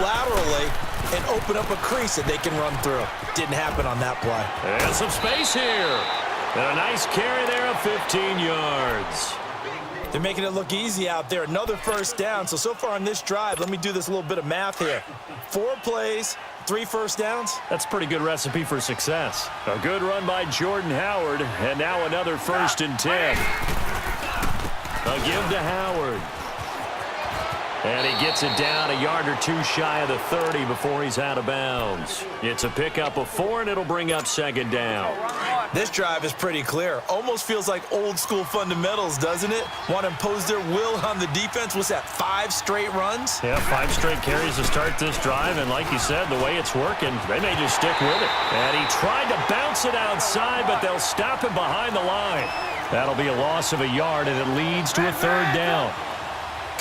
laterally and open up a crease that they can run through. Didn't happen on that play. And some space here. And a nice carry there of 15 yards. They're making it look easy out there. Another first down. So far on this drive, let me do this little bit of math here. 4 plays, 3 first downs. That's a pretty good recipe for success. A good run by Jordan Howard, and now another 1st and 10. A give to Howard. And he gets it down a yard or 2 shy of the 30 before he's out of bounds. It's a pickup of 4, and it'll bring up 2nd down. This drive is pretty clear. Almost feels like old school fundamentals, doesn't it? Want to impose their will on the defense. What's that, 5 straight runs? Yeah, 5 straight carries to start this drive, and like you said, the way it's working, they may just stick with it. And he tried to bounce it outside, but they'll stop him behind the line. That'll be a loss of a yard, and it leads to a 3rd down.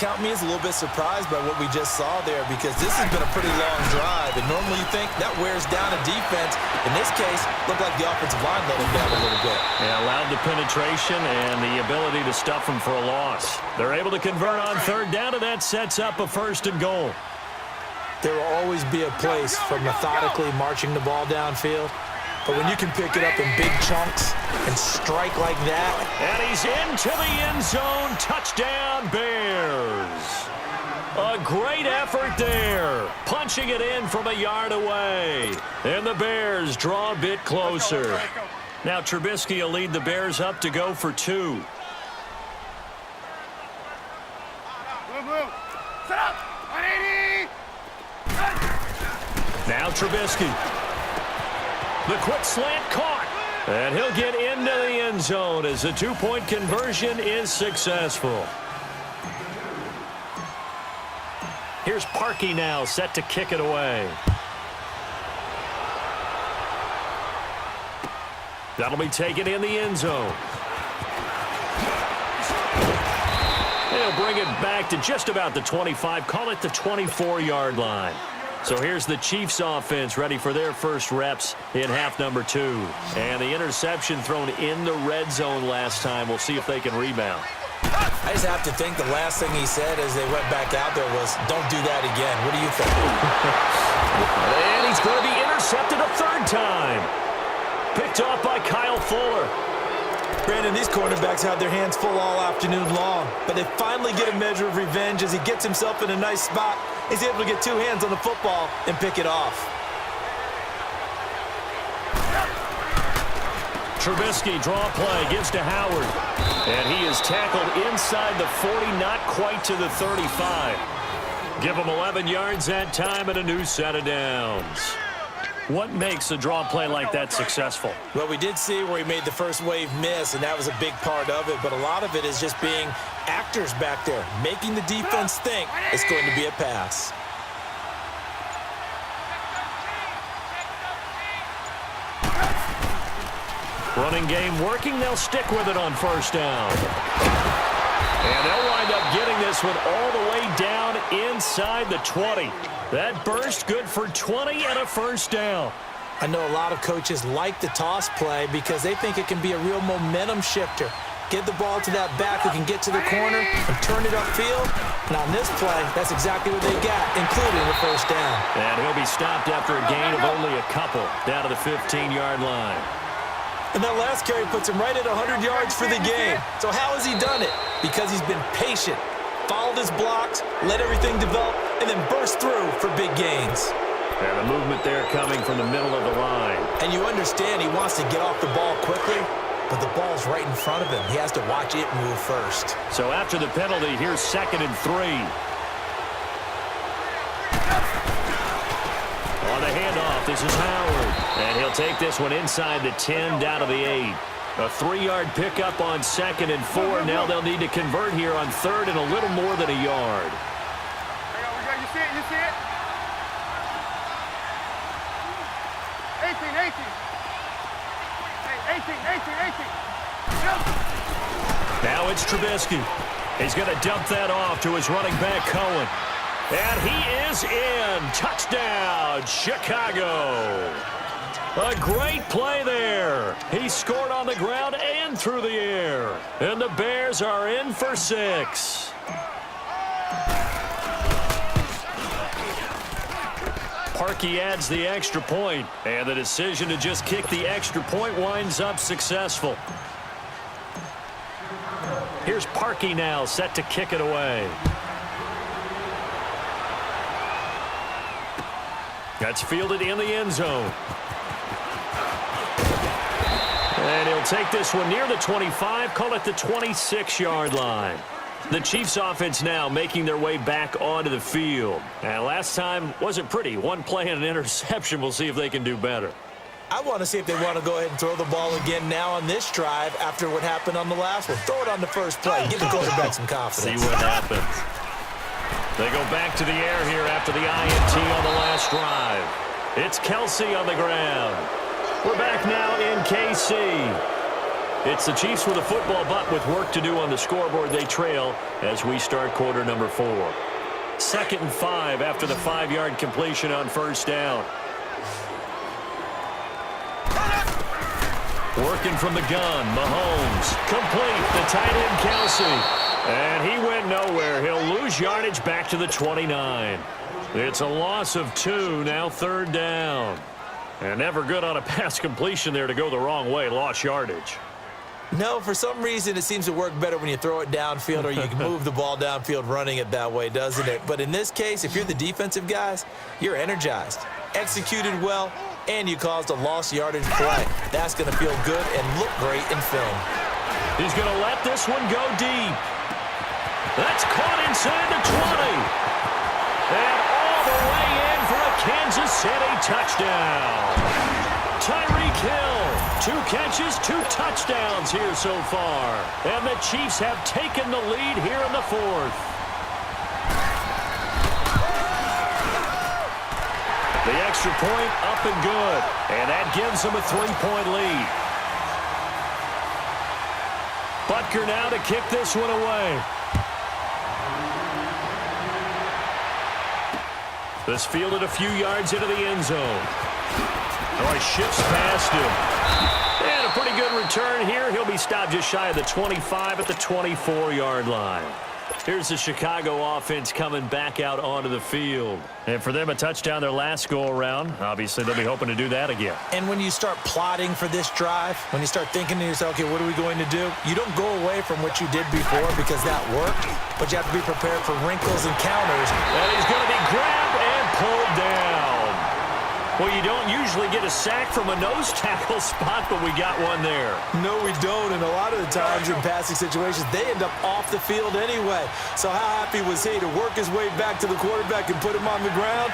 Count me as a little bit surprised by what we just saw there, because this has been a pretty long drive, and normally you think that wears down a defense. In this case, looked like the offensive line let them down a little bit. Yeah, allowed the penetration and the ability to stuff them for a loss. They're able to convert on 3rd down, and that sets up a 1st and goal. There will always be a place for methodically marching the ball downfield. But when you can pick it up in big chunks and strike like that. And he's into the end zone. Touchdown, Bears. A great effort there. Punching it in from a yard away. And the Bears draw a bit closer. Now Trubisky will lead the Bears up to go for 2. Set up. 180. Now Trubisky. The quick slant caught. And he'll get into the end zone as the 2-point conversion is successful. Here's Parkey now set to kick it away. That'll be taken in the end zone. They'll bring it back to just about the 25, call it the 24-yard line. So here's the Chiefs offense ready for their first reps in half number 2. And the interception thrown in the red zone last time. We'll see if they can rebound. I just have to think the last thing he said as they went back out there was, don't do that again. What do you think? And he's going to be intercepted a 3rd time. Picked off by Kyle Fuller. Brandon, these cornerbacks had their hands full all afternoon long, but they finally get a measure of revenge as he gets himself in a nice spot. He's able to get 2 hands on the football and pick it off. Trubisky draw play, gives to Howard. And he is tackled inside the 40, not quite to the 35. Give him 11 yards that time and a new set of downs. What makes a draw play like that successful? Well, we did see where he made the first wave miss, and that was a big part of it. But a lot of it is just being actors back there, making the defense think it's going to be a pass. Running game working. They'll stick with it on 1st down. And they'll wind up getting this one all the way down inside the 20. That burst good for 20 and a 1st down. I know a lot of coaches like the toss play because they think it can be a real momentum shifter. Give the ball to that back who can get to the corner and turn it upfield. And on this play, that's exactly what they got, including the 1st down. And he'll be stopped after a gain of only a couple down to the 15-yard line. And that last carry puts him right at 100 yards for the game. So how has he done it? Because he's been patient, followed his blocks, let everything develop, and then burst through for big gains. And the movement there coming from the middle of the line. And you understand he wants to get off the ball quickly, but the ball's right in front of him. He has to watch it move first. So after the penalty, here's 2nd and 3. On the handoff, this is Howard. And he'll take this one inside the 10 down to the 8. A 3-yard pickup on 2nd and 4. Now they'll need to convert here on 3rd and a little more than a yard. You see it? You see it? 18. Hey, 18. Now it's Trubisky. He's going to dump that off to his running back, Cohen. And he is in. Touchdown, Chicago. A great play there. He scored on the ground and through the air. And the Bears are in for 6. Parkey adds the extra point, and the decision to just kick the extra point winds up successful. Here's Parkey now, set to kick it away. That's fielded in the end zone. And he'll take this one near the 25, call it the 26-yard line. The Chiefs offense now making their way back onto the field. And last time wasn't pretty. One play and an interception. We'll see if they can do better. I want to see if they want to go ahead and throw the ball again now on this drive after what happened on the last one. Throw it on the first play. Give the quarterback some confidence. See what happens. They go back to the air here after the INT on the last drive. It's Kelsey on the ground. We're back now in KC. It's the Chiefs with a football, but with work to do on the scoreboard. They trail as we start quarter number 4. 2nd and 5 after the 5-yard completion on first down. Working from the gun, Mahomes. Complete, the tight end, Kelsey. And he went nowhere. He'll lose yardage back to the 29. It's a loss of 2, now 3rd down. And never good on a pass completion there to go the wrong way. Lost yardage. No, for some reason it seems to work better when you throw it downfield or you can move the ball downfield running it that way, doesn't it? But in this case, if you're the defensive guys, you're energized, executed well, and you caused a lost yardage play. That's going to feel good and look great in film. He's going to let this one go deep. That's caught inside the 20. And all the way in for a Kansas City touchdown. Tyreek Hill, 2 catches, 2 touchdowns here so far. And the Chiefs have taken the lead here in the 4th. The extra point up and good. And that gives them a 3-point lead. Butker now to kick this one away. This fielded a few yards into the end zone. Oh, he shifts past him. And a pretty good return here. He'll be stopped just shy of the 25 at the 24-yard line. Here's the Chicago offense coming back out onto the field. And for them, a touchdown their last go-around. Obviously, they'll be hoping to do that again. And when you start plotting for this drive, when you start thinking to yourself, okay, what are we going to do? You don't go away from what you did before because that worked, but you have to be prepared for wrinkles and counters. And he's going to be grabbed and pulled down. Well, you don't usually get a sack from a nose tackle spot, but we got one there. No, we don't, and a lot of the times in passing situations, they end up off the field anyway. So how happy was he to work his way back to the quarterback and put him on the ground?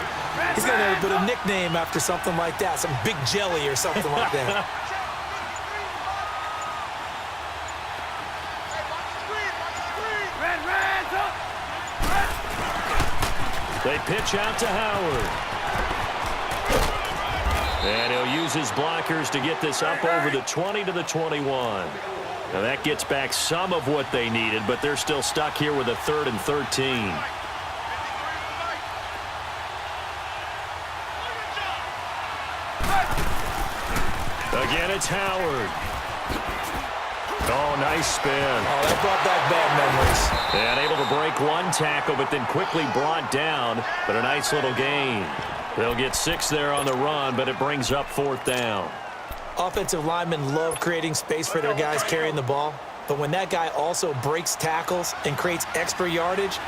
He's going to put a nickname after something like that, some Big Jelly or something like that. They pitch out to Howard. And he'll use his blockers to get this up over the 20 to the 21. Now that gets back some of what they needed, but they're still stuck here with a 3rd and 13. Again, it's Howard. Oh, nice spin. Oh, that brought back bad memories. And able to break one tackle, but then quickly brought down. But a nice little gain. They'll get 6 there on the run, but it brings up 4th down. Offensive linemen love creating space for their guys carrying the ball. But when that guy also breaks tackles and creates extra yardage,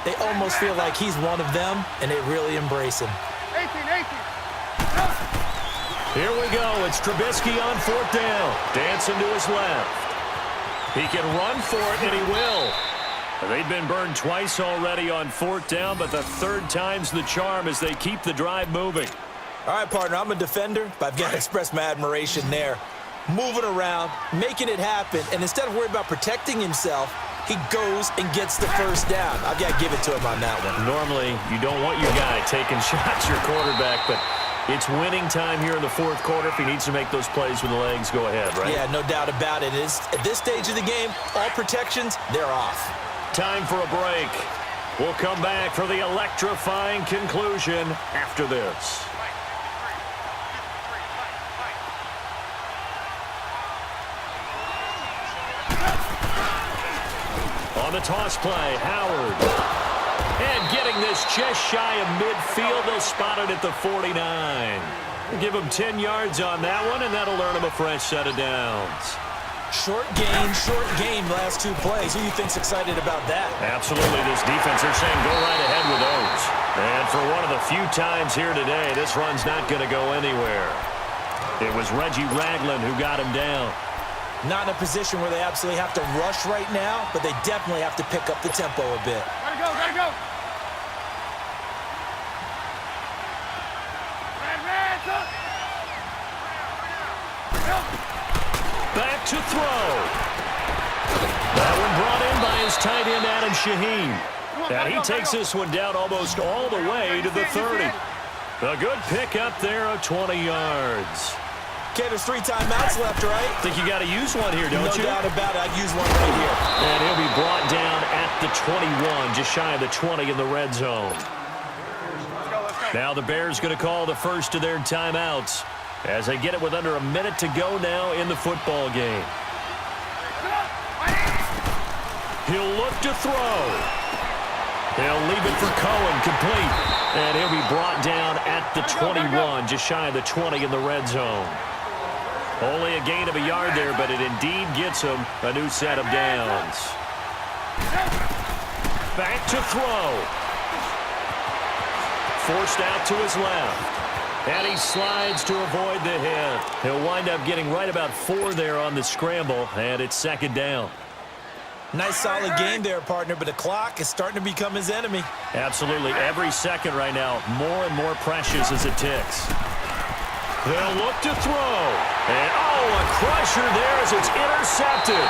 they almost feel like he's one of them, and they really embrace him. 18. Here we go. It's Trubisky on 4th down. Dancing to his left. He can run for it, and he will. They've been burned twice already on 4th down, but the 3rd time's the charm as they keep the drive moving. All right, partner, I'm a defender, but I've got to express my admiration there. Moving around, making it happen, and instead of worrying about protecting himself, he goes and gets the first down. I've got to give it to him on that one. Normally, you don't want your guy taking shots, your quarterback, but it's winning time here in the 4th quarter. If he needs to make those plays with the legs, go ahead, right? Yeah, no doubt about it. At this stage of the game, all protections, they're off. Time for a break. We'll come back for the electrifying conclusion after this. On the toss play, Howard. And getting Keeping this just shy of midfield. They'll spot it at the 49. Give them 10 yards on that one, and that'll earn them a fresh set of downs. Short game, last two plays. Who do you think's excited about that? Absolutely. This defense, they're saying go right ahead with those. And for one of the few times here today, this run's not going to go anywhere. It was Reggie Ragland who got him down. Not in a position where they absolutely have to rush right now, but they definitely have to pick up the tempo a bit. Gotta go, gotta go. Back to throw. That one brought in by his tight end, Adam Shaheen. And he takes this one down almost all the way to the 30. A good pick up there of 20 yards. Okay, there's 3 timeouts left, right? Think you got to use one here, don't you? No doubt about it. I'd use one right here. And he'll be brought down at the 21, just shy of the 20 in the red zone. Let's go. Now the Bears going to call the first of their timeouts as they get it with under a minute to go now in the football game. He'll look to throw. He'll leave it for Cohen, complete. And he'll be brought down at the 21, just shy of the 20 in the red zone. Only a gain of a yard there, but it indeed gets him a new set of downs. Back to throw. Forced out to his left. And he slides to avoid the hit. He'll wind up getting right about 4 there on the scramble, and it's second down. Nice solid game there, partner, but the clock is starting to become his enemy. Absolutely. Every second right now, more and more precious as it ticks. They'll look to throw. And, a crusher there as it's intercepted.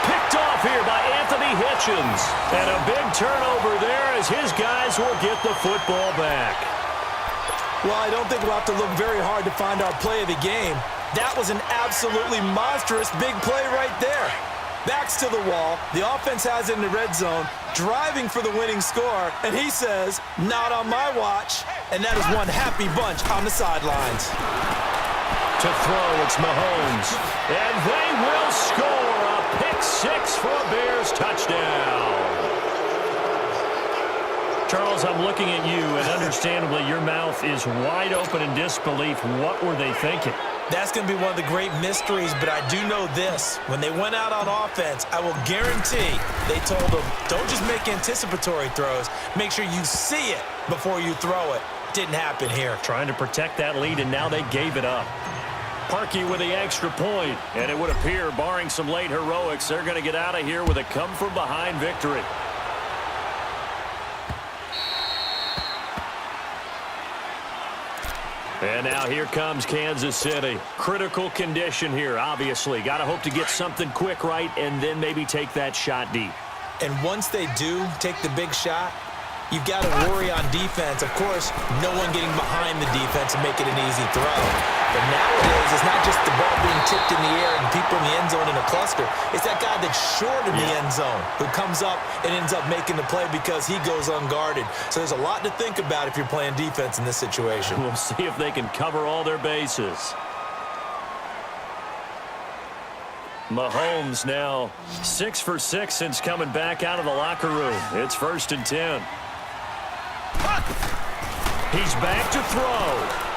Picked off here by Anthony Hitchens. And a big turnover there as his guys will get the football back. Well, I don't think we'll have to look very hard to find our play of the game. That was an absolutely monstrous big play right there. Backs to the wall. The offense has it in the red zone, driving for the winning score, and he says, not on my watch. And that is one happy bunch on the sidelines. To throw, it's Mahomes. And they will score a pick-6 for a Bears touchdown. Charles, I'm looking at you, and understandably, your mouth is wide open in disbelief. What were they thinking? That's going to be one of the great mysteries, but I do know this. When they went out on offense, I will guarantee they told them, don't just make anticipatory throws. Make sure you see it before you throw it. Didn't happen here. Trying to protect that lead, and now they gave it up. Parkey with the extra point, and it would appear, barring some late heroics, they're going to get out of here with a come-from-behind victory. And now here comes Kansas City. Critical condition here, obviously. Got to hope to get something quick right and then maybe take that shot deep. And once they do take the big shot, you've got to worry on defense. Of course, no one getting behind the defense and make it an easy throw. But nowadays, it's not just the ball being tipped in the air and people in the end zone in a cluster. It's that guy that's short in the end zone who comes up and ends up making the play because he goes unguarded. So there's a lot to think about if you're playing defense in this situation. We'll see if they can cover all their bases. Mahomes now 6 for 6 since coming back out of the locker room. It's 1st and 10. He's back to throw.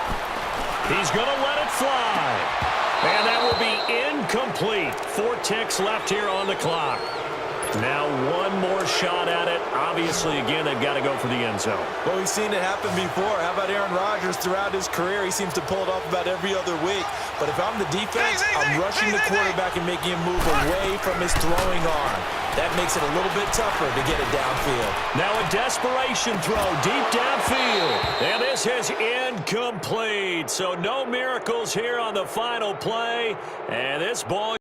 He's going to let it fly. And that will be incomplete. 4 ticks left here on the clock. Now one more shot at it. Obviously, again, they've got to go for the end zone. Well, we've seen it happen before. How about Aaron Rodgers throughout his career? He seems to pull it off about every other week. But if I'm the defense, I'm rushing the quarterback and making him move away from his throwing arm. That makes it a little bit tougher to get it downfield. Now a desperation throw deep downfield. And this is incomplete. So no miracles here on the final play. And this ball